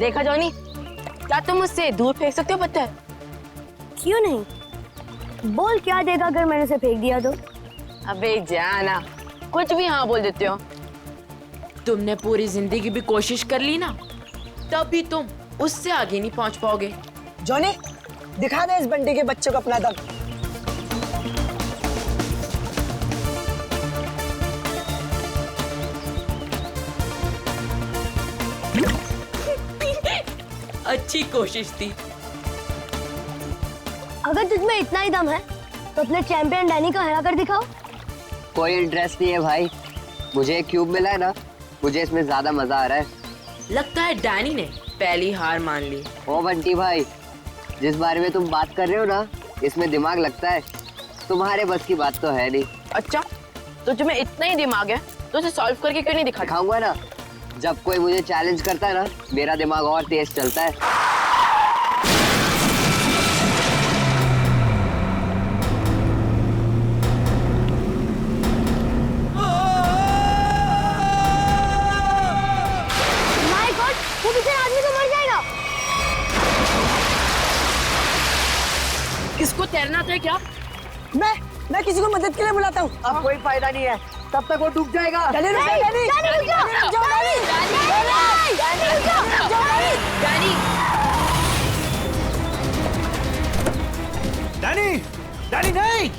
देखा जॉनी, क्या तुम मुझसे दूर फेंक सकते हो पत्थर? क्यों नहीं? बोल क्या देगा अगर मैंने उसे फेंक दिया तो? अबे जाना, कुछ भी हाँ बोल देते हो। तुमने पूरी जिंदगी भी कोशिश कर ली ना, तब भी तुम उससे आगे नहीं पहुंच पाओगे। जॉनी, दिखा दे इस बंटी के बच्चे को अपना दम। अच्छी कोशिश थी। अगर तुझमें इतना ही दम है तो अपने चैंपियन डैनी को हरा कर दिखाओ। कोई इंटरेस्ट नहीं है भाई, मुझे एक क्यूब मिला है ना, मुझे इसमें ज्यादा मजा आ रहा है। लगता है डैनी ने पहली हार मान ली। ओ बंटी भाई, जिस बारे में तुम बात कर रहे हो ना, इसमें दिमाग लगता है, तुम्हारे बस की बात तो है नहीं। अच्छा, तो तुम्हें इतना ही दिमाग है तो उसे सॉल्व करके क्यों नहीं दिखाता? दिखाऊंगा ना, जब कोई मुझे चैलेंज करता है ना, मेरा दिमाग और तेज चलता है। माय गॉड, वो बेचारा आदमी तो मर जाएगा। किसको तैरना आता है क्या? मैं किसी को मदद के लिए बुलाता हूँ। अब कोई फायदा नहीं है, तब तक वो डूब जाएगा। डैनी, रुक जाओ, डैनी। डैनी, रुक जाओ। डैनी, रुक जाओ, डैनी। डैनी, रुक जाओ। डैनी, डैनी, डैनी नहीं।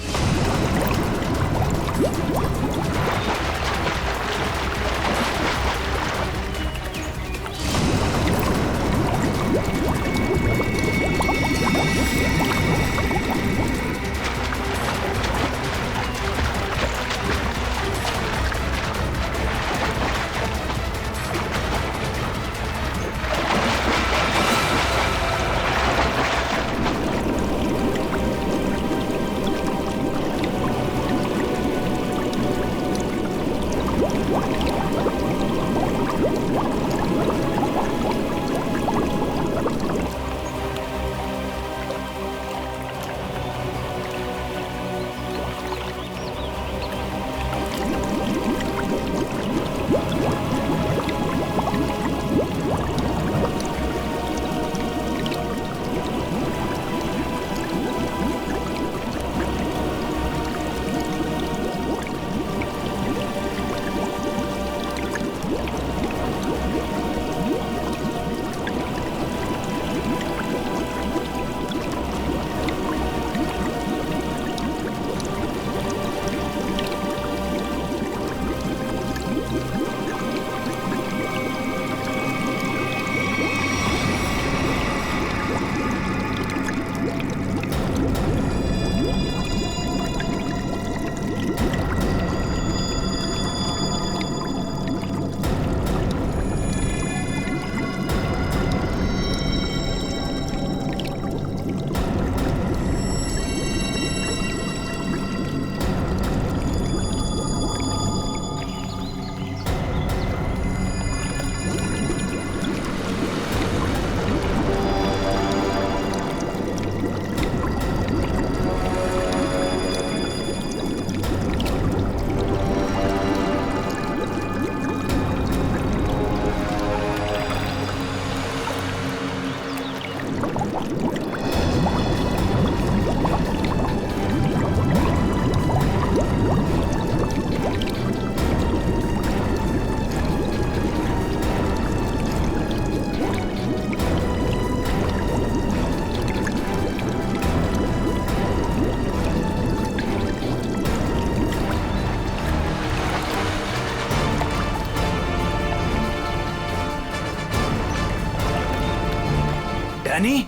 डैनी,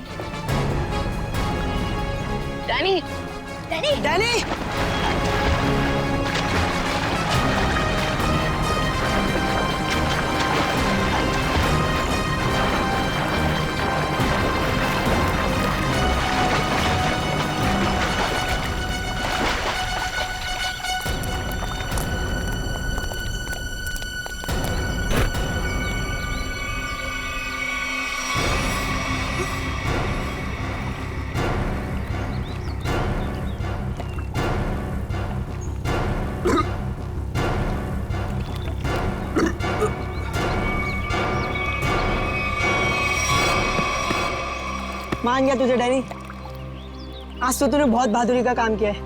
डैनी, डैनी, डैनी, मान गया तुझे डैनी, आज तो तूने बहुत बहादुरी का काम किया है।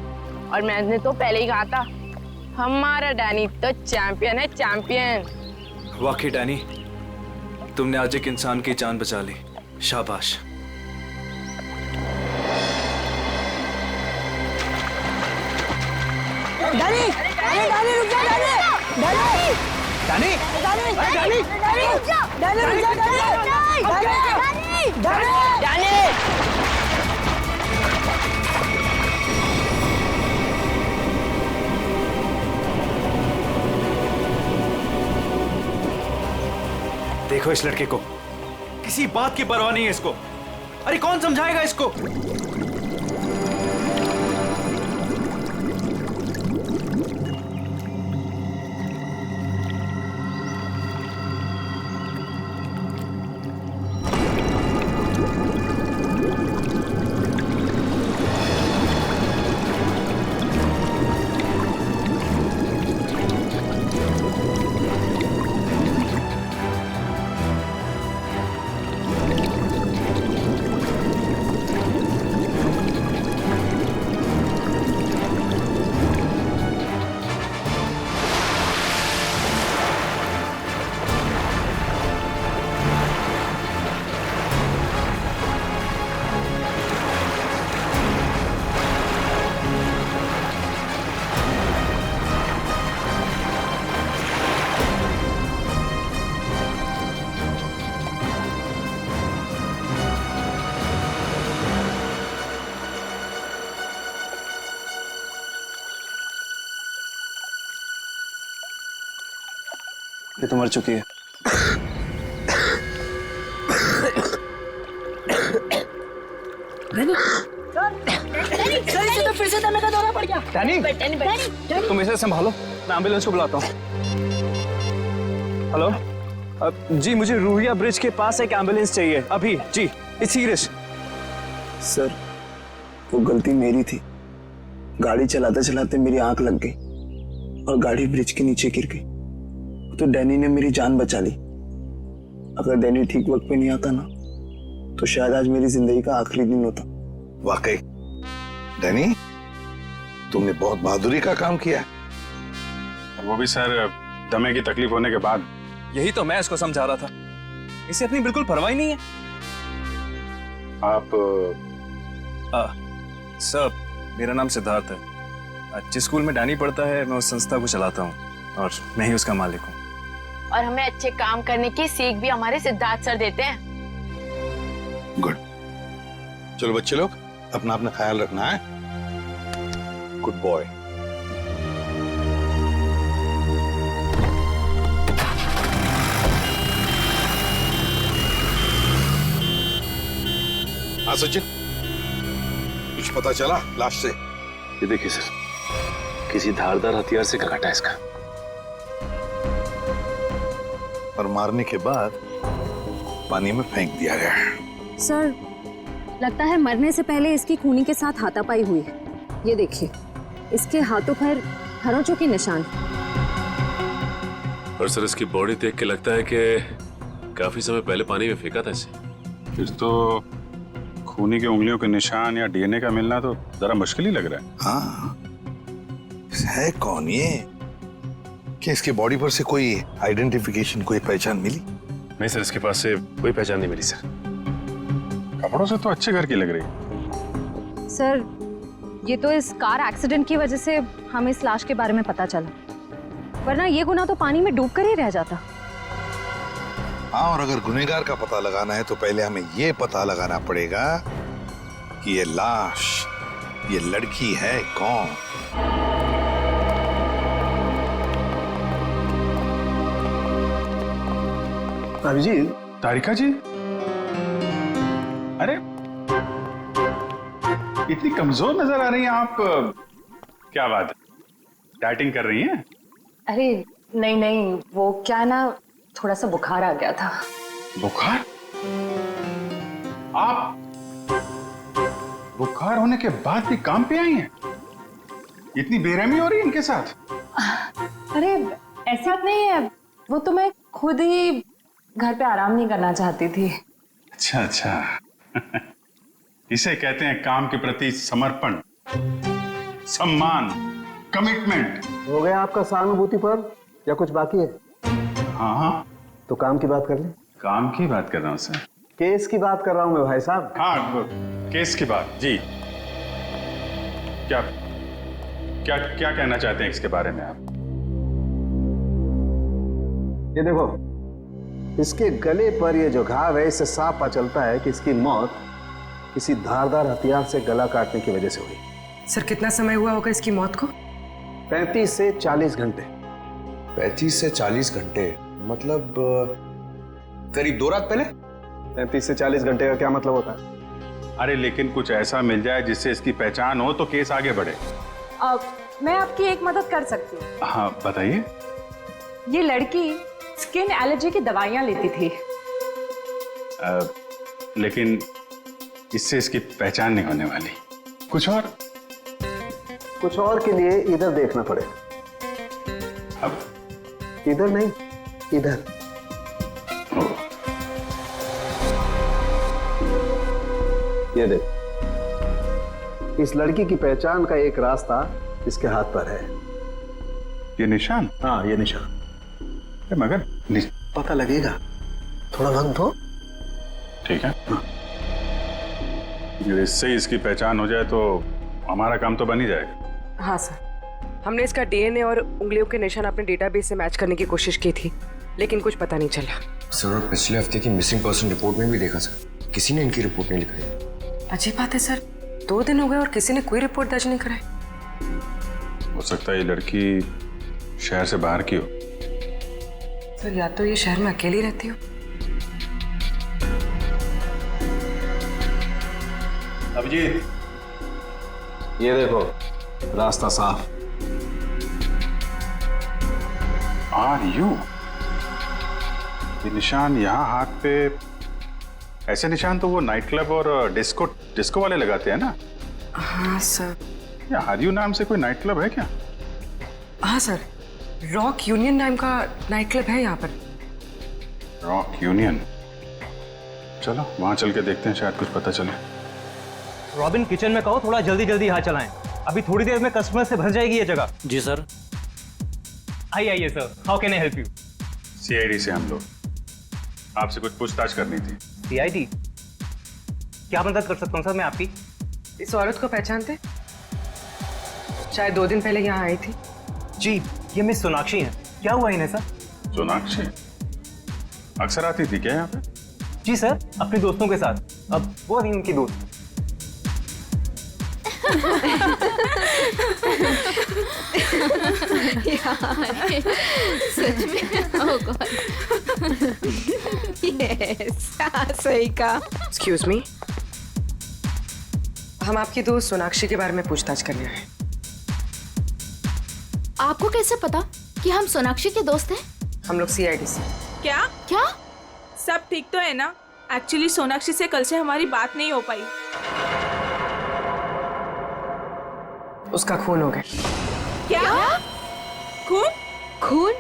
और मैंने तो पहले ही कहा था, हमारा डैनी तो चैंपियन है, चैंपियन। वाकई डैनी, तुमने आज एक इंसान की जान बचा ली, शाबाश। डैनी, अरे डैनी रुक जा, Danny, Danny, Danny, Danny, Danny, Danny रुक जा, डैनी रुक जा, डैनी, डैनी, डैनी। देखो इस लड़के को, किसी बात की परवाह नहीं है इसको। अरे कौन समझाएगा इसको? ये तो मर चुकी है। तो फिर से दमे का दौरा पड़ गया। डैनी, तुम इसे संभालो, मैं एम्बुलेंस को बुलाता हूँ। हेलो, जी मुझे रूहिया ब्रिज के पास एक एम्बुलेंस चाहिए अभी। जी, इट्स सीरियस। सर, वो गलती मेरी थी। गाड़ी चलाते चलाते मेरी आंख लग गई और गाड़ी ब्रिज के नीचे गिर गई। तो डैनी ने मेरी जान बचा ली। अगर डैनी ठीक वक्त पे नहीं आता ना, तो शायद आज मेरी जिंदगी का आखिरी दिन होता। वाकई डैनी, तुमने बहुत बहादुरी का काम किया। वो भी सर, दमे की तकलीफ होने के बाद। यही तो मैं इसको समझा रहा था, इसे अपनी बिल्कुल परवाह ही नहीं है। आप सर, मेरा नाम सिद्धार्थ है। जिस स्कूल में डैनी पढ़ता है, मैं उस संस्था को चलाता हूँ और मैं ही उसका मालिक हूँ। और हमें अच्छे काम करने की सीख भी हमारे सिद्धार्थ सर देते हैं। गुड। चलो बच्चे लोग, अपना अपना ख्याल रखना है। Good boy. हाँ सचिन, कुछ पता चला लाश से? ये देखिए सर, किसी धारदार हथियार से काटा है इसका। और मारने के बाद पानी में फेंक दिया गया है। सर, लगता है मरने से पहले इसकी खूनी के साथ हाथापाई हुई है। ये देखिए, इसके हाथों पर खरोंचों के निशान। और सर, इसकी बॉडी देख के लगता है कि काफी समय पहले पानी में फेंका था इसे। फिर तो खूनी की उंगलियों के निशान या डीएनए का मिलना तो जरा मुश्किल ही लग रहा है। हाँ, है कौन ये? क्या इसके बॉडी पर से कोई आइडेंटिफिकेशन, कोई पहचान मिली? नहीं सर, इसके पास से कोई पहचान नहीं मिली सर। कपड़ों से तो अच्छे घर की लग रही। सर, ये तो इस कार एक्सीडेंट की वजह से हमें इस लाश के बारे में पता चला, वरना ये गुनाह तो पानी में डूब कर ही रह जाता। हाँ, और अगर गुनहगार का पता लगाना है तो पहले हमें ये पता लगाना पड़ेगा कि ये लाश, ये लड़की है कौन। भाभी जी। तारिका जी, अरे इतनी कमजोर नजर आ रही हैं आप। क्या बात है, डाइटिंग कर रही हैं? अरे नहीं नहीं, वो क्या ना, थोड़ा सा बुखार आ गया था। बुखार? आप बुखार होने के बाद भी काम पे आई हैं? इतनी बेरहमी हो रही है इनके साथ? अरे ऐसी बात नहीं है, वो तो मैं खुद ही घर पे आराम नहीं करना चाहती थी। अच्छा अच्छा। इसे कहते हैं काम के प्रति समर्पण, सम्मान, कमिटमेंट। हो गया आपका सहानुभूति पर या कुछ बाकी है? हाँ हाँ, तो काम की बात कर ले। काम की बात कर रहा हूँ सर। केस की बात कर रहा हूँ मैं भाई साहब। हाँ, केस की बात जी। क्या क्या क्या कहना चाहते हैं इसके बारे में आप? ये देखो, इसके गले पर ये जो घाव है, इससे साफ पता चलता है कि इसकी मौत किसी धारदार हथियार से गला काटने की वजह से हुई। सर कितना समय हुआ होगा इसकी मौत को? 35 से 40 घंटे। 35 से 40 घंटे मतलब करीब 2 रात पहले। 35 से 40 घंटे का क्या मतलब होता है? अरे लेकिन कुछ ऐसा मिल जाए जिससे इसकी पहचान हो तो केस आगे बढ़े। मैं आपकी एक मदद कर सकती हूँ। हाँ बताइए। ये लड़की स्किन एलर्जी की दवाइयाँ लेती थी। लेकिन इससे इसकी पहचान नहीं होने वाली। कुछ और के लिए इधर देखना पड़ेगा। अब इधर नहीं, इधर। ये देख, इस लड़की की पहचान का एक रास्ता इसके हाथ पर है। ये निशान? हाँ, ये निशान। मगर पता लगेगा, थोड़ा वक्त दो। ठीक है। अगर इससे इसकी पहचान हो जाए तो हमारा काम तो बन ही जाएगा। हाँ सर, हमने इसका डीएनए और उंगलियों के निशान अपने डेटाबेस से मैच करने की कोशिश की थी, लेकिन कुछ पता नहीं चला। सर, और पिछले हफ्ते की मिसिंग पर्सन रिपोर्ट में भी देखा सर, किसी ने इनकी रिपोर्ट नहीं लिखाई। अजीब बात है सर, 2 दिन हो गए और किसी ने कोई रिपोर्ट दर्ज नहीं कराई। हो सकता है ये लड़की शहर से बाहर की हो। सर या तो ये शहर में अकेली रहती हो। अभिजीत, ये देखो, रास्ता साफ। यू ये निशान यहाँ हाथ पे, ऐसे निशान तो वो नाइट क्लब और डिस्को वाले लगाते हैं ना? हाँ सर। या आर-यू नाम से कोई नाइट क्लब है क्या? हाँ सर, रॉक यूनियन नाम का नाइट क्लब है यहाँ पर। Rock union? चलो वहां चल के देखते हैं, शायद कुछ पता चले। रॉबिन, किचन में कहो थोड़ा जल्दी जल्दी यहाँ चलाएं, अभी थोड़ी देर में कस्टमर से भर जाएगी ये जगह। जी सर। आइए sir, how can I help you? CID से हम लोग, आपसे कुछ पूछताछ करनी थी। सीआईडी? क्या मदद कर सकता हूँ सर मैं आपकी? इस औरत को पहचानते? शायद 2 दिन पहले यहाँ आई थी। जी, ये मिस सोनाक्षी हैं। क्या हुआ इन्हें सर? सोनाक्षी अक्सर आती थी क्या यहाँ पे? जी सर, अपने दोस्तों के साथ। अब वो नहीं उनकी दोस्त। सच में? ओह गॉड। यस, सही कहा। एक्सक्यूज मी, हम आपकी दोस्त सोनाक्षी के बारे में पूछताछ करने आए। आपको कैसे पता कि हम सोनाक्षी के दोस्त हैं? हम लोग सीआईडी से। क्या? सब ठीक तो है ना? एक्चुअली सोनाक्षी से कल से हमारी बात नहीं हो पाई। उसका खून हो गया। क्या? खून?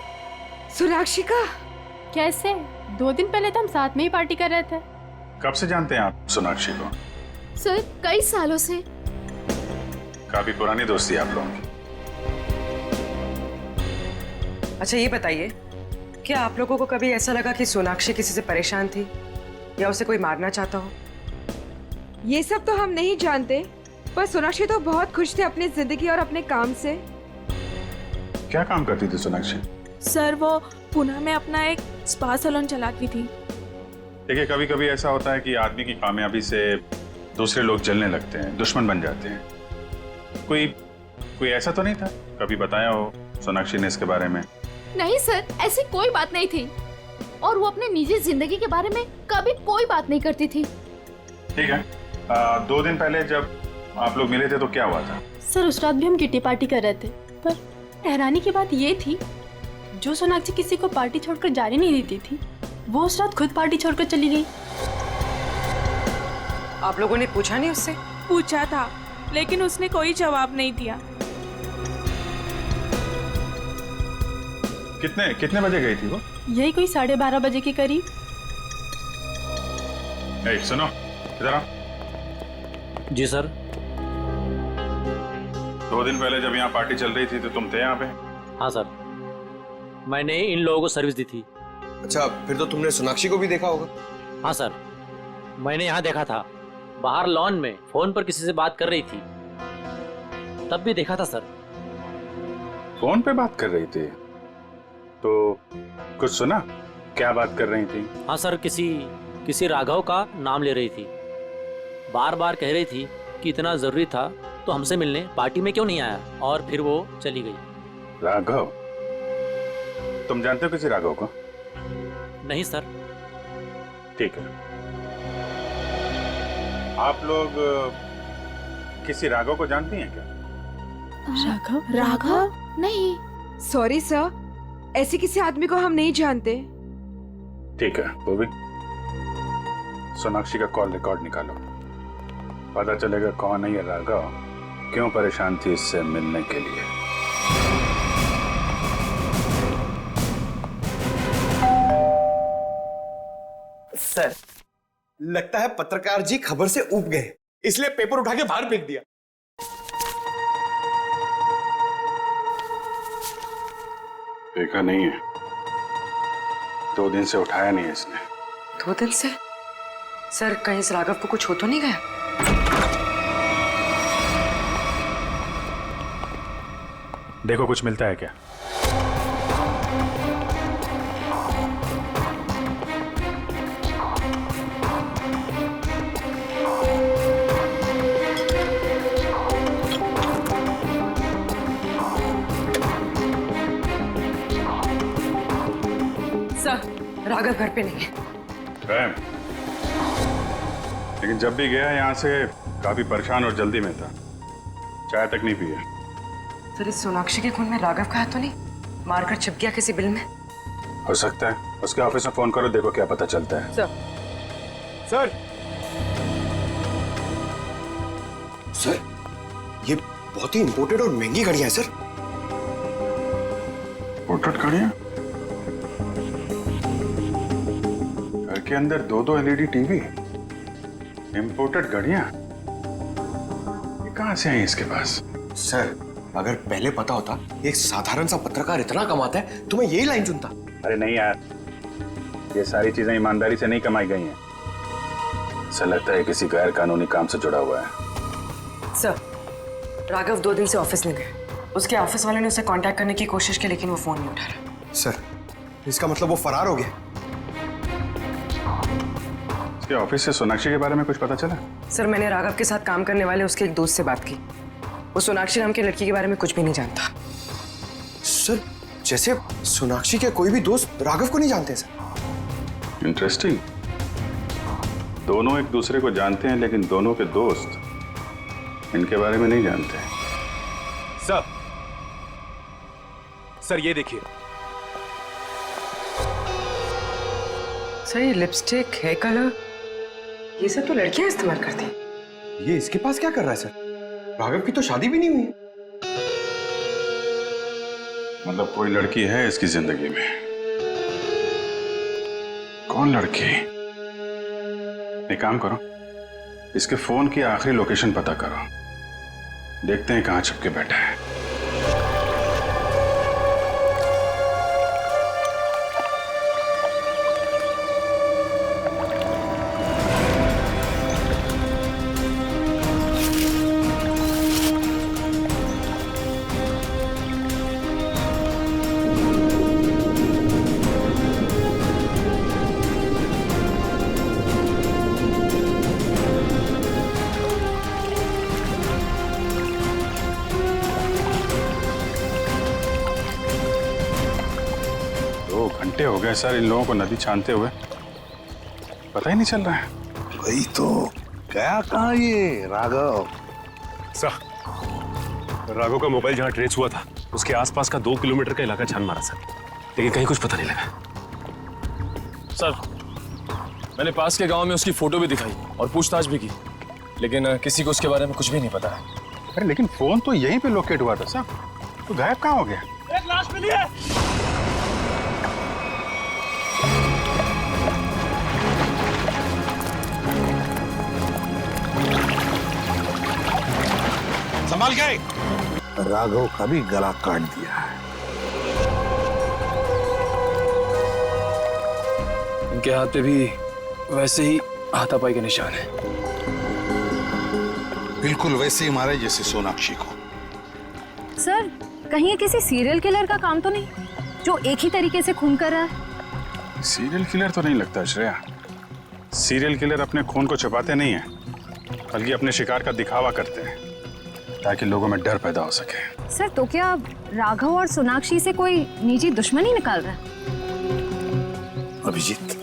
सोनाक्षी का? कैसे? 2 दिन पहले तो हम साथ में ही पार्टी कर रहे थे। कब से जानते हैं आप सोनाक्षी को? सर, कई सालों से। काफी पुरानी दोस्ती है आप लोगों की। अच्छा ये बताइए, क्या आप लोगों को कभी ऐसा लगा कि सोनाक्षी किसी से परेशान थी या उसे कोई मारना चाहता हो? ये सब तो हम नहीं जानते, पर सोनाक्षी तो बहुत खुश थे अपनी जिंदगी और अपने काम से। क्या काम करती थी सोनाक्षी? सर, वो पुणे में अपना एक स्पा सैलून चलाती थी। देखिए, कभी कभी ऐसा होता है कि आदमी की कामयाबी से दूसरे लोग जलने लगते हैं, दुश्मन बन जाते हैं। कोई ऐसा तो नहीं था? कभी बताया हो सोनाक्षी ने इसके बारे में? नहीं सर, ऐसी कोई बात नहीं थी, और वो अपने निजी जिंदगी के बारे में कभी कोई बात नहीं करती थी। ठीक है। 2 दिन पहले जब आप लोग मिले थे तो क्या हुआ था? सर, उस रात भी हम किटी पार्टी कर रहे थे, पर हैरानी की बात ये थी, जो सोनाक्षी किसी को पार्टी छोड़कर जाने नहीं देती थी, वो उस रात खुद पार्टी छोड़कर चली गई। आप लोगों ने पूछा नहीं उससे? पूछा था, लेकिन उसने कोई जवाब नहीं दिया। कितने बजे गई थी वो? यही कोई 12:30 बजे के करीब। सुनो, इधर आओ। जी सर। 2 दिन पहले जब यहाँ पार्टी चल रही थी तो तुम थे यहाँ पे? हाँ सर, मैंने इन लोगों को सर्विस दी थी। अच्छा, फिर तो तुमने सोनाक्षी को भी देखा होगा? हाँ सर, मैंने यहाँ देखा था, बाहर लॉन में फोन पर किसी से बात कर रही थी, तब भी देखा था सर। फोन पे बात कर रही थी तो कुछ सुना? क्या बात कर रही थी? हाँ सर, किसी राघव का नाम ले रही थी, बार बार कह रही थी कि इतना जरूरी था तो हमसे मिलने पार्टी में क्यों नहीं आया, और फिर वो चली गई। राघव? तुम जानते हो किसी राघव को? नहीं सर। ठीक है, आप लोग किसी राघव को जानती हैं क्या? राघव? नहीं। सॉरी सर, ऐसे किसी आदमी को हम नहीं जानते। ठीक है, वो भी सोनाक्षी का कॉल रिकॉर्ड निकालो, पता चलेगा कौन है ये राघव, क्यों परेशान थी इससे मिलने के लिए। सर, लगता है पत्रकार जी खबर से ऊब गए, इसलिए पेपर उठा के बाहर फेंक दिया। देखा नहीं है, 2 दिन से उठाया नहीं है इसने। 2 दिन से? सर, कहीं इस राघव को कुछ हो तो नहीं गया? देखो कुछ मिलता है क्या? सर, राघव घर पे नहीं है। लेकिन जब भी गया यहाँ से काफी परेशान और जल्दी में था, चाय तक नहीं पिया। सर, इस सोनाक्षी के खून में राघव का हाथ तो नहीं? मारकर छिप गया किसी बिल में? हो सकता है, उसके ऑफिस में फोन करो, देखो क्या पता चलता है। सर, सर, ये बहुत ही इंपोर्टेड और महंगी घड़ियां हैं सर। इंपोर्टेड घड़ियां? घर के अंदर 2-2 LED टीवी, इंपोर्टेड घड़ियां, ये कहां से आई इसके पास? सर, अगर पहले पता होता एक साधारण सा पत्रकार इतना कमाता है तो मैं यही लाइन चुनता। अरे नहीं यार, ये सारी चीजें ईमानदारी से नहीं कमाई गई हैं। ऐसा लगता है किसी गैर कानूनी काम से जुड़ा हुआ है। सर, राघव 2 दिन से ऑफिस नहीं गया। उसके ऑफिस वाले ने उसे कांटेक्ट करने की कोशिश की, लेकिन वो फोन नहीं उठा रहा। सर, इसका मतलब वो फरार हो गया? उसके ऑफिस से सोनाक्षी के बारे में कुछ पता चला? सर, मैंने राघव के साथ काम करने वाले उसके एक दोस्त से बात की, वो सोनाक्षी नाम की लड़की के बारे में कुछ भी नहीं जानता। सर, जैसे सोनाक्षी के कोई भी दोस्त राघव को नहीं जानते सर। इंटरेस्टिंग, दोनों एक दूसरे को जानते हैं लेकिन दोनों के दोस्त इनके बारे में नहीं जानते। सर ये देखिए। सर, ये लिपस्टिक, हेयर कलर, ये सब तो लड़कियां इस्तेमाल करती हैं। ये इसके पास क्या कर रहा है सर? राघव की तो शादी भी नहीं हुई। मतलब कोई लड़की है इसकी जिंदगी में? कौन लड़की? एक काम करो, इसके फोन की आखिरी लोकेशन पता करो, देखते हैं कहां छिपके बैठा है। घंटे हो गए सर इन लोगों को नदी छानते हुए, पता ही नहीं चल रहा है। वही तो, गया कहाँ ये राघव? सर, राघव का मोबाइल जहाँ ट्रेस हुआ था उसके आसपास का 2 किलोमीटर का इलाका छान मारा सर, लेकिन कहीं कुछ पता नहीं लगा। सर, मैंने पास के गांव में उसकी फोटो भी दिखाई और पूछताछ भी की, लेकिन किसी को उसके बारे में कुछ भी नहीं पता है। अरे लेकिन फोन तो यहीं पे लोकेट हुआ था सर, तो गायब कहाँ हो गया? एक लाश मिली है। संभाल गए। राघव का भी गला काट दिया है। इनके हाथ पे भी वैसे ही हाथापाई के निशान है। बिल्कुल वैसे ही मारे जैसे सोनाक्षी को। सर, कहीं ये किसी सीरियल किलर का काम तो नहीं जो एक ही तरीके से खून कर रहा है? सीरियल किलर तो नहीं लगता श्रेया। सीरियल किलर अपने खून को छुपाते नहीं हैं, बल्कि अपने शिकार का दिखावा करते हैं ताकि लोगों में डर पैदा हो सके। सर, तो क्या राघव और सोनाक्षी से कोई निजी दुश्मनी निकाल रहा है? अभिजीत,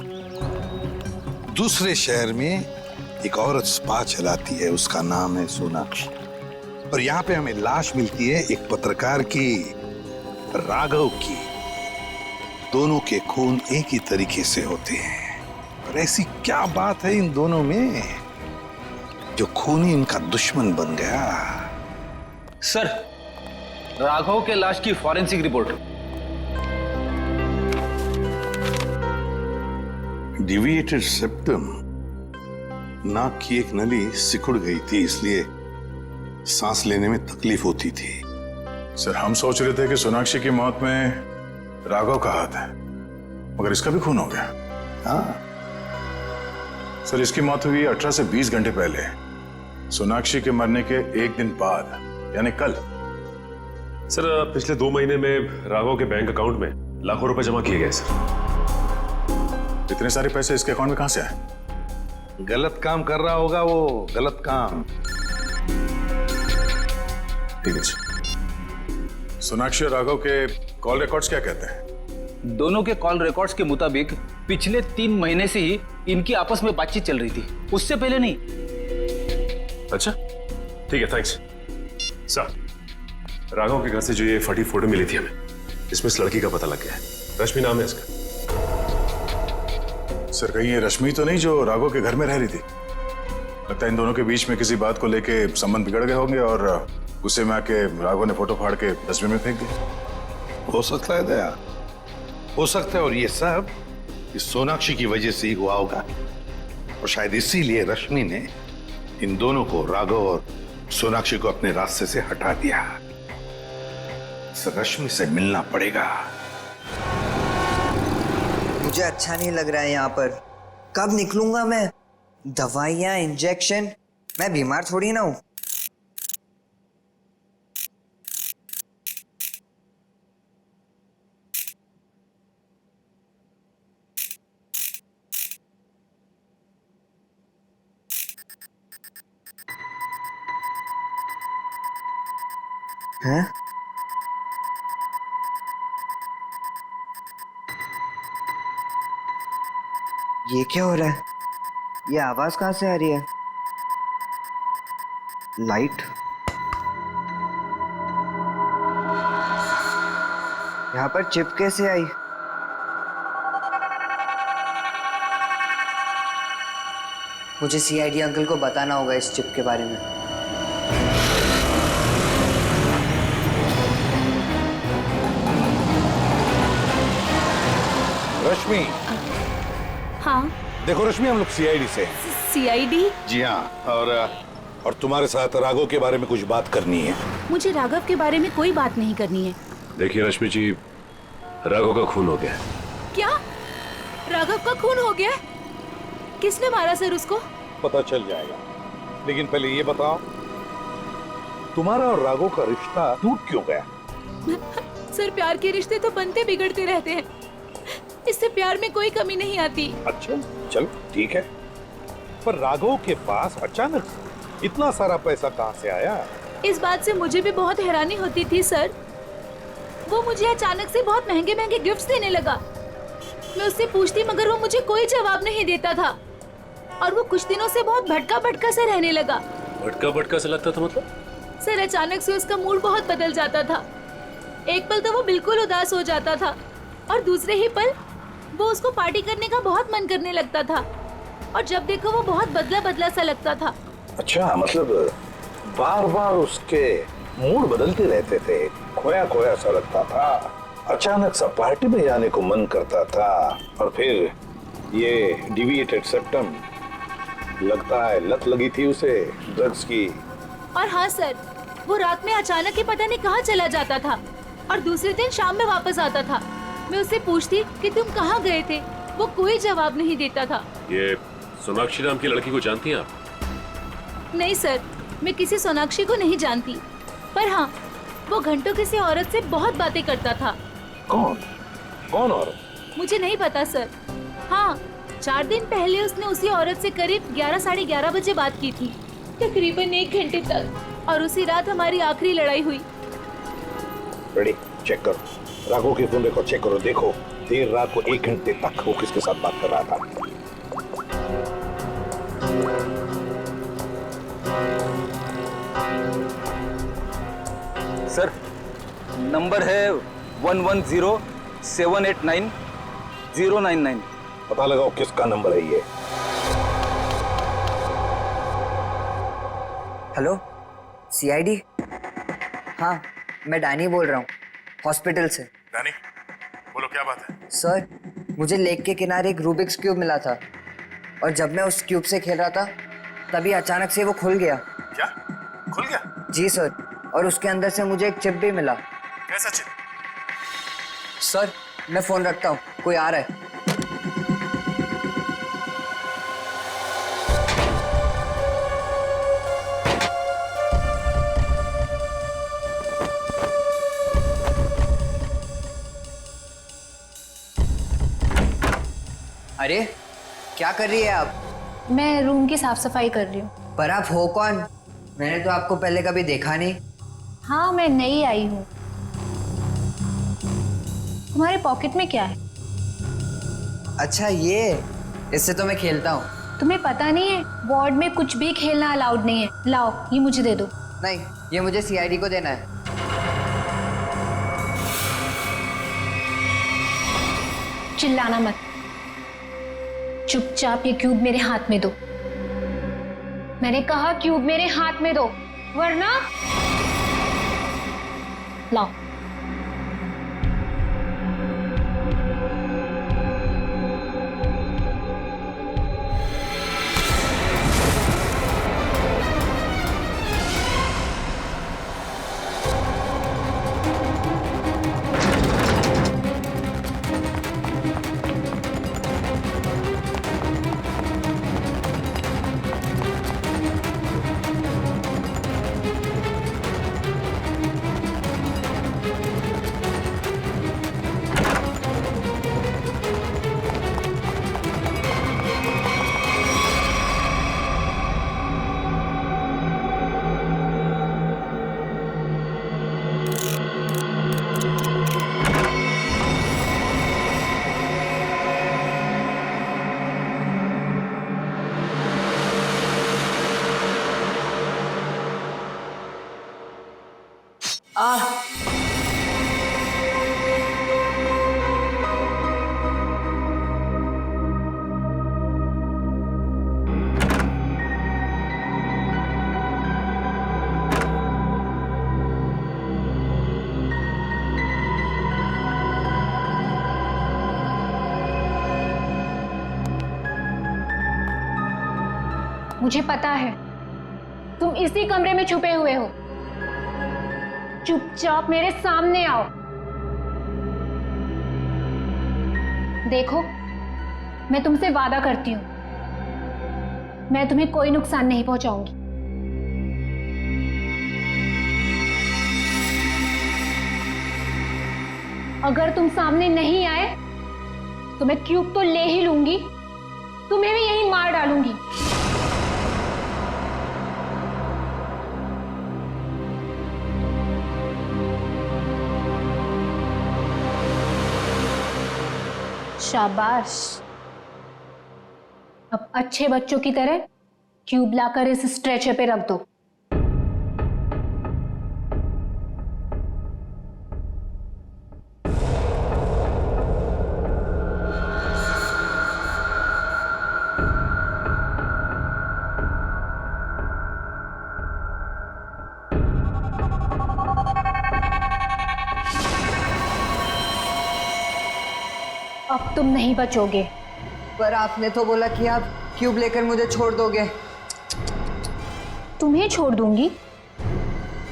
दूसरे शहर में एक औरत स्पा चलाती है, उसका नाम है सोनाक्षी। और यहाँ पे हमें लाश मिलती है एक पत्रकार की, राघव की। दोनों के खून एक ही तरीके से होते हैं। और ऐसी क्या बात है इन दोनों में जो खूनी इनका दुश्मन बन गया? सर, राघव के लाश की फॉरेंसिक रिपोर्ट। डिविएटेड सेप्टम, नाक की एक नली सिकुड़ गई थी, इसलिए सांस लेने में तकलीफ होती थी। सर, हम सोच रहे थे कि सोनाक्षी की मौत में राघव का हाथ है, मगर इसका भी खून हो गया। हाँ सर, इसकी मौत हुई 18 से 20 घंटे पहले, सोनाक्षी के मरने के एक दिन बाद, यानी कल। सर, पिछले 2 महीने में राघव के बैंक अकाउंट में लाखों रुपए जमा किए गए सर। इतने सारे पैसे इसके अकाउंट में कहां से आए? गलत काम कर रहा होगा वो, गलत काम। ठीक है। सोनाक्षी और राघव के कॉल रिकॉर्ड्स क्या कहते हैं? दोनों के कॉल रिकॉर्ड्स के मुताबिक पिछले 3 महीने से ही इनकी आपस में बातचीत चल रही थी, उससे पहले नहीं। अच्छा, ठीक है, थैंक्स। सर, राघव के घर से जो ये फटी फोटो मिली थी हमें, इसमें इस लड़की का पता लग गया है। रश्मि नाम है इसका। सर, कहीं ये रश्मि तो नहीं जो राघव के घर में रह रही थी? लगता है इन दोनों के बीच में किसी बात को लेके संबंध बिगड़ गए होंगे और गुस्से में आके राघव ने फोटो फाड़ के डस्टबिन में फेंक दिया। हो सकता है दया, हो सकता है। और ये सब इस सोनाक्षी की वजह से ही हुआ होगा। और शायद इसीलिए रश्मि ने इन दोनों को, राघव और सोनाक्षी को, अपने रास्ते से हटा दिया। इस रश्मि से मिलना पड़ेगा। मुझे अच्छा नहीं लग रहा है यहाँ पर। कब निकलूंगा मैं? दवाइयाँ, इंजेक्शन, मैं बीमार थोड़ी ना हूँ। हैं? ये क्या हो रहा है? ये आवाज कहाँ से आ रही है? लाइट? यहाँ पर चिप कैसे आई? मुझे सीआईडी अंकल को बताना होगा इस चिप के बारे में। रश्मि। हाँ। देखो रश्मि, हम लोग सीआईडी से। सीआईडी? जी हाँ। और तुम्हारे साथ राघव के बारे में कुछ बात करनी है। मुझे राघव के बारे में कोई बात नहीं करनी है। देखिए रश्मि जी, राघव का खून हो गया। क्या? राघव का खून हो गया? किसने मारा सर उसको? पता चल जाएगा, लेकिन पहले ये बताओ, तुम्हारा और राघव का रिश्ता टूट क्यों गया? सर, प्यार के रिश्ते तो बनते बिगड़ते रहते हैं, इससे प्यार में कोई कमी नहीं आती। अच्छा, चलो ठीक है, पर राघव के पास अचानक इतना सारा पैसा कहाँ से आया? इस बात से मुझे भी बहुत हैरानी होती थी सर। वो मुझे अचानक से बहुत महंगे महंगे गिफ्ट्स देने लगा। मैं उससे पूछती मगर वो मुझे कोई जवाब नहीं देता था, और वो कुछ दिनों से बहुत भटका भटका सा रहने लगा। भटका भटका सा लगता था मतलब? सर, अचानक से उसका मूड बहुत बदल जाता था। एक पल तो वो बिल्कुल उदास हो जाता था, और दूसरे ही पल वो उसको पार्टी करने का बहुत मन करने लगता था, और जब देखो वो बहुत बदला बदला सा लगता था। अच्छा, मतलब बार बार उसके मूड बदलते रहते थे, खोया खोया सा लगता था, अचानक सा पार्टी में जाने को मन करता था, और फिर ये डिविएटेड सेप्टम, लगता है लत लगी थी उसे ड्रग्स की। और हाँ सर, वो रात में अचानक ही पता नहीं कहाँ चला जाता था और दूसरे दिन शाम में वापस आता था। मैं उससे पूछती कि तुम कहाँ गए थे, वो कोई जवाब नहीं देता था। ये सोनाक्षी नाम की लड़की को जानती हैं आप? नहीं सर, मैं किसी सोनाक्षी को नहीं जानती, पर हाँ, वो घंटों किसी औरत से बहुत बातें करता था। कौन कौन औरत? मुझे नहीं पता सर। हाँ, 4 दिन पहले उसने उसी औरत से करीब 11 साढ़े 11 बजे बात की थी, तकरीबन 1 घंटे तक, और उसी रात हमारी आखिरी लड़ाई हुई। रेडी, चेक करो। राघव के फोन रिकॉर्ड चेक करो, देखो देर रात को 1 घंटे तक वो किसके साथ बात कर रहा था। सर, नंबर है 110789 पता लगाओ किसका नंबर है ये। Hello, CID? हाँ, मैं डैनी बोल रहा हूँ, हॉस्पिटल से। डैनी, बोलो क्या बात है? सर, मुझे लेक के किनारे एक रूबिक्स क्यूब मिला था और जब मैं उस क्यूब से खेल रहा था तभी अचानक से वो खुल गया। क्या खुल गया? जी सर, और उसके अंदर से मुझे एक चिप भी मिला। कैसा चिप? सर, मैं फोन रखता हूँ, कोई आ रहा है। अरे, क्या कर रही है आप? मैं रूम की साफ सफाई कर रही हूँ। पर आप हो कौन? मैंने तो आपको पहले कभी देखा नहीं। हाँ, मैं नई आई हूँ। तुम्हारे पॉकेट में क्या है? अच्छा, ये इससे तो मैं खेलता हूँ। तुम्हें पता नहीं है, वार्ड में कुछ भी खेलना अलाउड नहीं है। लाओ, ये मुझे दे दो। नहीं, ये मुझे सीआईडी को देना है। चिल्लाना मत, चुपचाप ये क्यूब मेरे हाथ में दो। मैंने कहा क्यूब मेरे हाथ में दो, वरना लाओ। मुझे पता है तुम इसी कमरे में छुपे हुए हो। चुपचाप मेरे सामने आओ। देखो, मैं तुमसे वादा करती हूं, मैं तुम्हें कोई नुकसान नहीं पहुंचाऊंगी। अगर तुम सामने नहीं आए तो मैं क्यूब तो ले ही लूंगी, तुम्हें भी यहीं मार डालूंगी। शाबाश, अब अच्छे बच्चों की तरह क्यूब लाकर इस स्ट्रेचर पे रख दो। अब तुम नहीं बचोगे। पर आपने तो बोला कि आप क्यूब लेकर मुझे छोड़ दोगे। तुम्हें छोड़ दूंगी?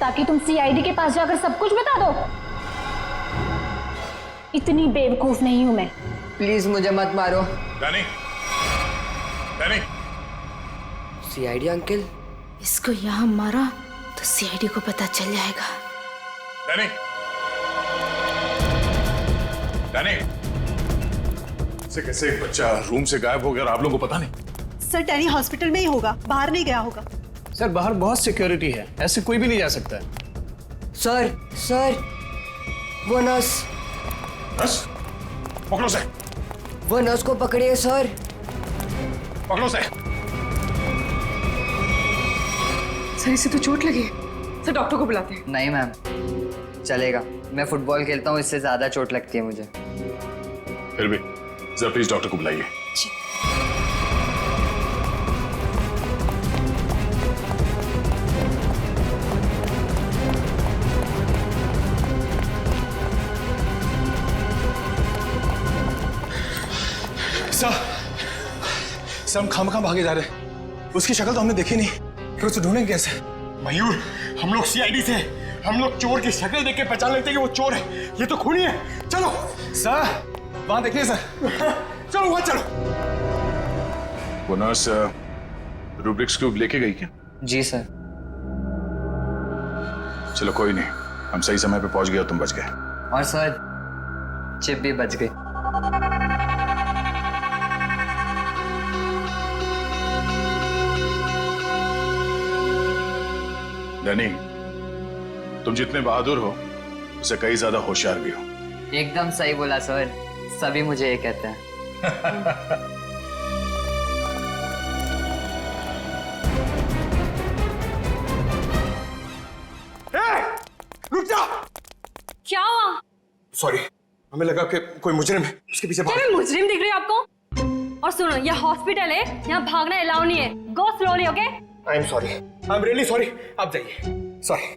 ताकि तुम सीआईडी के पास जाकर सब कुछ बता दो? इतनी बेवकूफ नहीं हूं मैं। प्लीज मुझे मत मारो। Danny, Danny. CID uncle? इसको यहाँ मारा तो सीआईडी को पता चल जाएगा। डैनी, डैनी, से कैसे एक बच्चा रूम से गायब हो गया और आप लोगों को पता नहीं? सर डैनी हॉस्पिटल में ही होगा, बाहर नहीं गया होगा। सर बाहर बहुत सिक्योरिटी है, ऐसे कोई भी नहीं जा सकता है। सर, सर, वो नर्स। नर्स? पकड़ो से। वो नर्स को पकड़िए सर। पकड़ो से। सर इसे तो चोट लगी। सर डॉक्टर को बुलाते हैं। नहीं मैम, चलेगा। मैं फुटबॉल खेलता हूँ, इससे ज्यादा चोट लगती है मुझे। फिर भी जरा प्लीज डॉक्टर को बुलाइए। सर हम खामखा भागे जा रहे हैं। उसकी शक्ल तो हमने देखी नहीं, फिर उसे ढूंढेंगे कैसे? मयूर, हम लोग सीआईडी से, हम लोग चोर की शक्ल देख के पहचान लेते हैं कि वो चोर है। ये तो खूनी है। चलो सर, वहां देखिए सर। चलो वहां चलो। वो नर्स रूब्रिक्स क्यूब लेके गई क्या? जी सर। चलो कोई नहीं, हम सही समय पे पहुंच गए और तुम बच गए। और सर चिप भी बच गई। डैनी, तुम जितने बहादुर हो उससे कई ज्यादा होशियार भी हो। एकदम सही बोला सर, सभी मुझे ये कहते हैं। रुक जा। क्या हुआ? सॉरी, हमें लगा कि कोई मुजरिम है, उसके पीछे भाग। क्या मैं मुजरिम दिख रही हूँ आपको? और सुनो, ये हॉस्पिटल है, यहाँ भागना अलाउ नहीं है। गो slowly, okay? I am sorry, I am really sorry. आप जाइए। सॉरी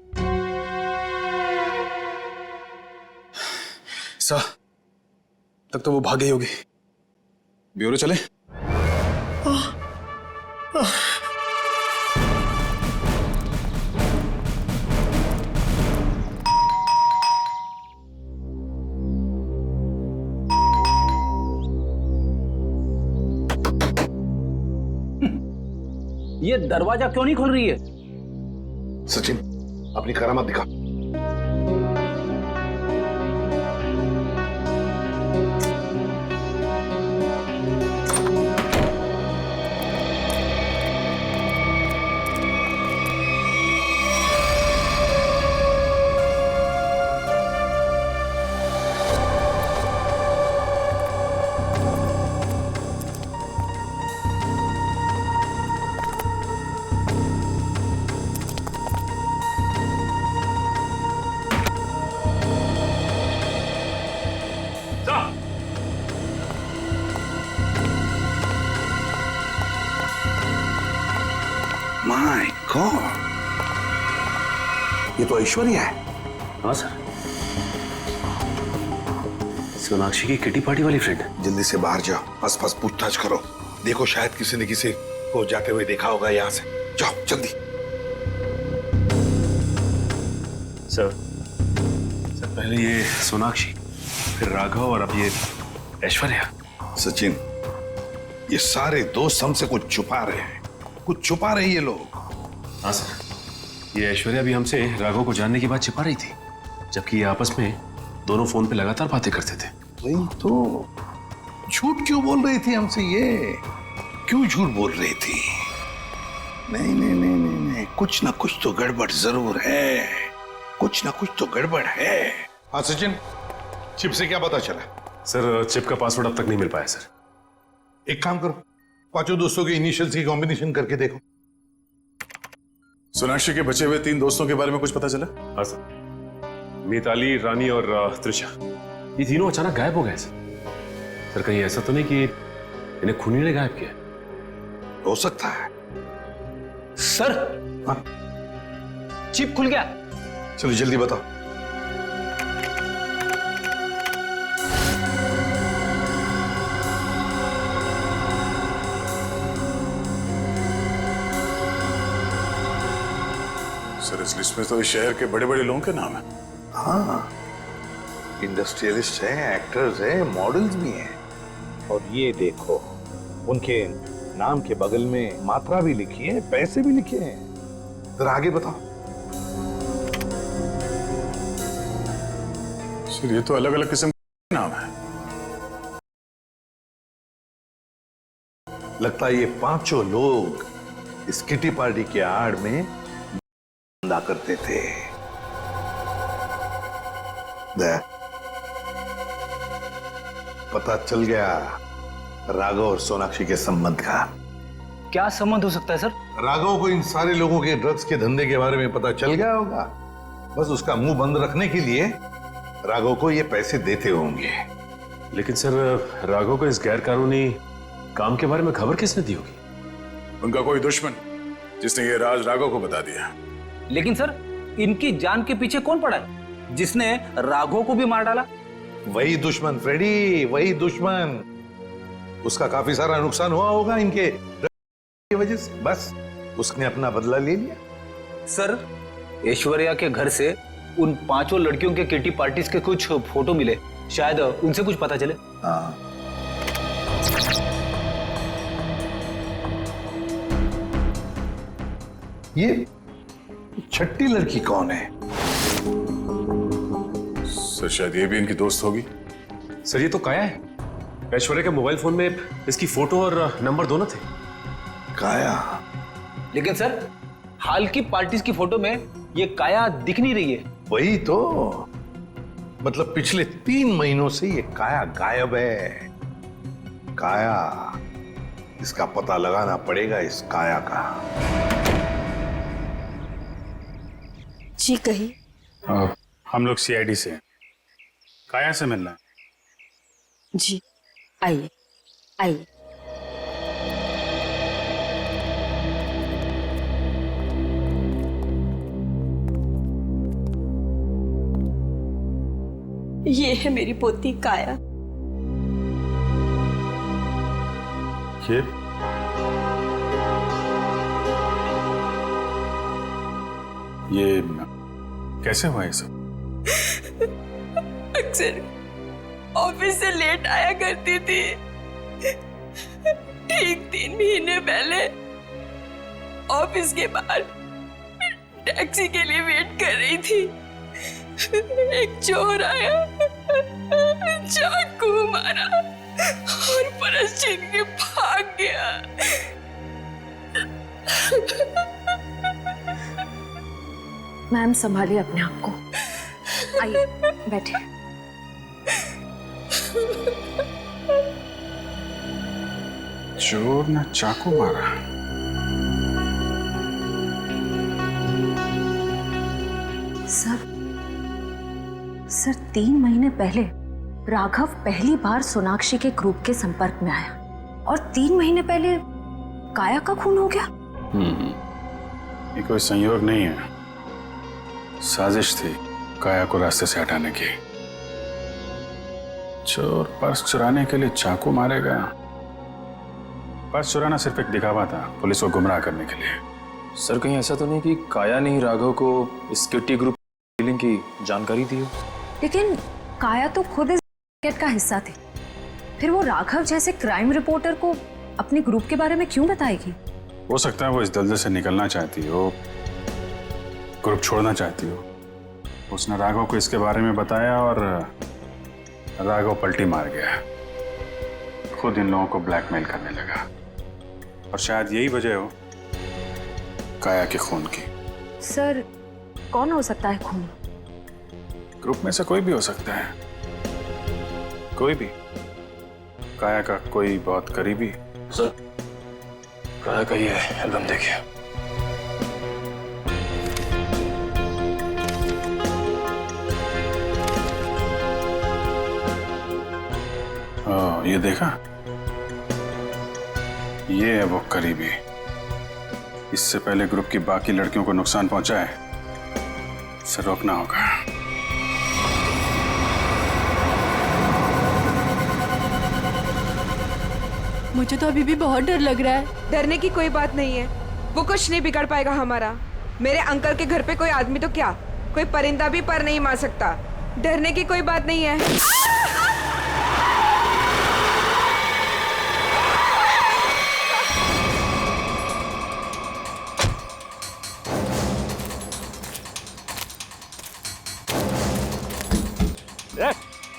सर, तब तो वो भाग गई होगी। ब्यूरो चले? ये दरवाजा क्यों नहीं खुल रही है? सचिन, अपनी करामत दिखा। माय गॉड, ये तो ऐश्वर्या है। हाँ सर, सोनाक्षी की किटी पार्टी वाली फ्रेंड। जल्दी से बाहर जाओ, आसपास पूछताछ करो। देखो शायद किसी ने किसी को जाते हुए देखा होगा यहाँ से। जाओ जल्दी। सर, पहले ये सोनाक्षी, फिर राघव और अब ये ऐश्वर्या। सचिन, ये सारे दोस्त हमसे कुछ छुपा रहे हैं, कुछ छुपा रहे ये लोग। हाँ सर, ये ऐश्वर्या भी हमसे राघव को जानने की बात छिपा रही थी, जबकि ये आपस में दोनों फोन पे लगातार बातें करते थे। वही तो, झूठ क्यों बोल रही थी हमसे? ये क्यों झूठ बोल रही थी? नहीं नहीं नहीं नहीं नहीं, कुछ ना कुछ तो गड़बड़ जरूर है, कुछ ना कुछ तो गड़बड़ है। हाँ सचिन, चिप से क्या पता चला? सर, चिप का पासवर्ड अब तक नहीं मिल पाया सर। एक काम करो, पांचों दोस्तों के इनिशियल्स की कॉम्बिनेशन करके देखो। सोनाक्षी के बचे हुए 3 दोस्तों के बारे में कुछ पता चला? हाँ सर, मिताली, रानी और त्रिशा, ये तीनों अचानक गायब हो गए सर। कहीं ऐसा तो नहीं कि इन्हें खूनी ने गायब किया? हो सकता है सर। हाँ? चिप खुल गया। चलो जल्दी बताओ। सर इस लिस्ट में तो इस शहर के बड़े बड़े लोगों के नाम है। हाँ, इंडस्ट्रियलिस्ट हैं, एक्टर्स हैं, मॉडल्स भी हैं। और ये देखो, उनके नाम के बगल में मात्रा भी लिखी है, पैसे भी लिखे हैं। जरा आगे बताओ। सर ये तो अलग अलग किस्म के नाम है। लगता है ये पांचों लोग इस किटी पार्टी के आड़ में धंधा करते थे। पता चल गया राघव और सोनाक्षी के संबंध का। क्या संबंध हो सकता है सर? राघव को इन सारे लोगों के ड्रग्स के धंधे के बारे में पता चल गया होगा। बस उसका मुंह बंद रखने के लिए राघव को ये पैसे देते होंगे। लेकिन सर राघव को इस गैर कानूनी काम के बारे में खबर किसने दी होगी? उनका कोई दुश्मन जिसने ये राज राघव को बता दिया। लेकिन सर इनकी जान के पीछे कौन पड़ा है जिसने राघव को भी मार डाला? वही दुश्मन फ्रेडी, वही दुश्मन। उसका काफी सारा नुकसान हुआ होगा इनके की वजह से, बस उसने अपना बदला ले लिया। सर ऐश्वर्या के घर से उन पांचों लड़कियों के किटी पार्टीज के कुछ फोटो मिले, शायद उनसे कुछ पता चले। हाँ। ये छठी लड़की कौन है? सर शायद ये भी इनकी दोस्त होगी। सर ये तो काया है। ऐश्वर्या के मोबाइल फोन में इसकी फोटो और नंबर दोनों थे। काया? लेकिन सर हाल की पार्टीज की फोटो में ये काया दिख नहीं रही है। वही तो, मतलब पिछले 3 महीनों से ये काया गायब है। काया, इसका पता लगाना पड़ेगा, इस काया का। जी कही। हम लोग सीआईडी से हैं। काया से मिलना है। जी आइए आइए। ये है मेरी पोती काया। ये कैसे हुआ ये सब? अक्सर ऑफिस से लेट आया करती थी। ठीक 3 महीने पहले ऑफिस के बाहर टैक्सी के लिए वेट कर रही थी। एक चोर आया, चाकू मारा और परस छीन के भाग गया। मैम संभालिए अपने आप को। आइए बैठे। चोर ने चाकू मारा। सर 3 महीने पहले राघव पहली बार सोनाक्षी के ग्रुप के संपर्क में आया और 3 महीने पहले काया का खून हो गया। ये कोई संयोग नहीं है, साजिश थी काया को रास्ते से हटाने की। चोर पर्स चुराने के लिए चाकू मारेगा। पर्स चुराना सिर्फ एक दिखावा था, पुलिस को गुमराह करने के लिए। सर कहीं ऐसा तो नहीं कि काया ने ही राघव को इस किटी ग्रुप डीलिंग की जानकारी दी हो? लेकिन काया तो खुद इस रैकेट का हिस्सा थी, फिर वो राघव जैसे क्राइम रिपोर्टर को अपने ग्रुप के बारे में क्यों बताएगी? हो सकता है वो इस दलदल से निकलना चाहती हो, ग्रुप छोड़ना चाहती हो। उसने राघव को इसके बारे में बताया और राघव पलटी मार गया, खुद इन लोगों को ब्लैकमेल करने लगा। और शायद यही वजह हो काया के खून की। सर कौन हो सकता है खून? ग्रुप में से कोई भी हो सकता है, कोई भी। काया का कोई बहुत करीबी। सर काया का ये एल्बम देखिए। ये देखा, ये है वो करीबी। इससे पहले ग्रुप की बाकी लड़कियों को नुकसान पहुंचा है, इसे रोकना होगा। मुझे तो अभी भी बहुत डर लग रहा है। डरने की कोई बात नहीं है, वो कुछ नहीं बिगाड़ पाएगा हमारा। मेरे अंकल के घर पे कोई आदमी तो क्या, कोई परिंदा भी पर नहीं मार सकता। डरने की कोई बात नहीं है।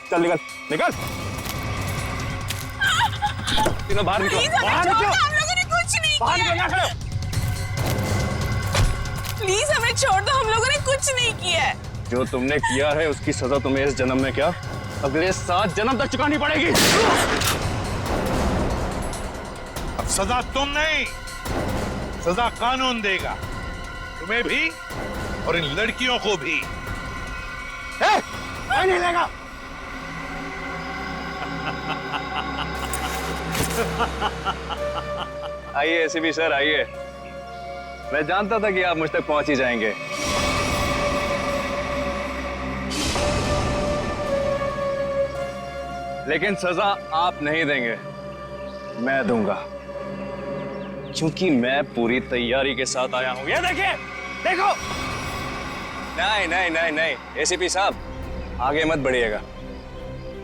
चल निकल निकल, तीनों बाहर निकलो, बाहर निकलो। हम लोगों ने कुछ नहीं बाहर किया। निकल, खड़े। प्लीज हमें छोड़ दो, हम लोगों ने कुछ नहीं किया है। जो तुमने किया है उसकी सजा तुम्हें इस जन्म में क्या, अगले 7 जन्म तक चुकानी पड़ेगी। अब सजा तुम नहीं, सजा कानून देगा, तुम्हें भी और इन लड़कियों को भी। नहीं लेगा। आइए एसीपी सर, आइए। मैं जानता था कि आप मुझ तक पहुंच ही जाएंगे। लेकिन सजा आप नहीं देंगे, मैं दूंगा, क्योंकि मैं पूरी तैयारी के साथ आया हूं। ये देखिए, देखो। नहीं नहीं नहीं नहीं एसीपी साहब, आगे मत बढ़िएगा,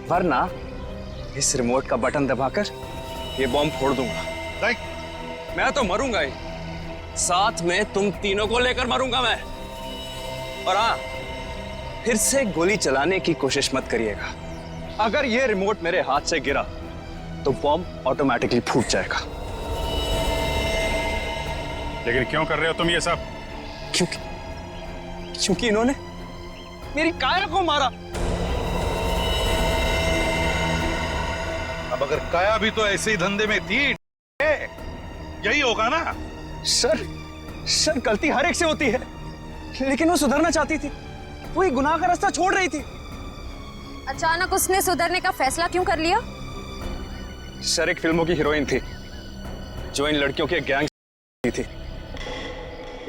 वरना इस रिमोट का बटन दबाकर ये बॉम्ब फोड़ दूंगा। मैं तो मरूंगा ही, साथ में तुम तीनों को लेकर मरूंगा मैं। और हाँ, फिर से गोली चलाने की कोशिश मत करिएगा। अगर ये रिमोट मेरे हाथ से गिरा तो बॉम्ब ऑटोमेटिकली फूट जाएगा। लेकिन क्यों कर रहे हो तुम ये सब? क्योंकि इन्होंने मेरी काया को मारा। अब अगर काया भी तो ऐसे ही धंधे में थी, यही होगा ना? सर गलती हर एक से होती है, लेकिन वो सुधरना चाहती थी, वो एक गुनाह का रास्ता छोड़ रही थी। अचानक उसने सुधरने का फैसला क्यों कर लिया? सर एक फिल्मों की हीरोइन थी जो इन लड़कियों के गैंग थी।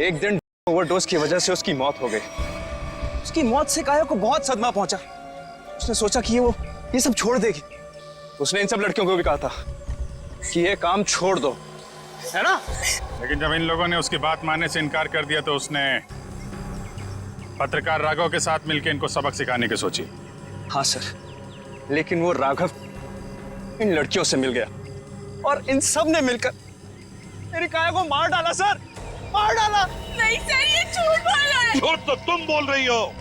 एक दिन ओवरडोज की वजह से उसकी मौत हो गई। उसकी मौत से काया को बहुत सदमा पहुंचा। उसने सोचा कि वो ये सब छोड़ देगी। उसने इन सब लड़कियों को भी कहा था कि ये काम छोड़ दो, है ना? लेकिन जब इन लोगों ने उसकी बात मानने से इनकार कर दिया तो उसने पत्रकार राघव के साथ मिलकर इनको सबक सिखाने की सोची। हाँ सर, लेकिन वो राघव इन लड़कियों से मिल गया और इन सब ने मिलकर मेरी काया को मार डाला। सर, मार डाला। नहीं सर, ये झूठ बोल रहा है। झूठ तो तुम बोल रही हो।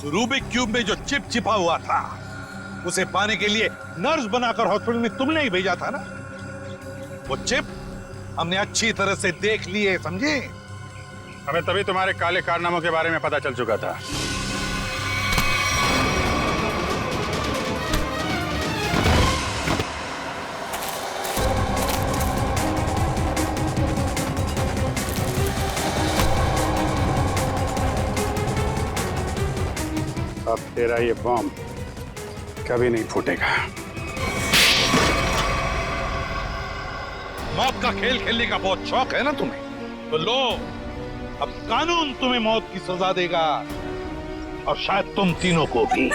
रूबिक क्यूब में जो चिप छिपा हुआ था, उसे पाने के लिए नर्स बनाकर हॉस्पिटल में तुमने ही भेजा था ना? वो चिप हमने अच्छी तरह से देख ली है, समझे? हमें तभी तुम्हारे काले कारनामों के बारे में पता चल चुका था। अब तेरा ये बॉम्ब कभी नहीं फूटेगा। मौत का खेल खेलने का बहुत शौक है ना तुम्हें? तो लो, अब कानून तुम्हें मौत की सजा देगा, और शायद तुम तीनों को भी।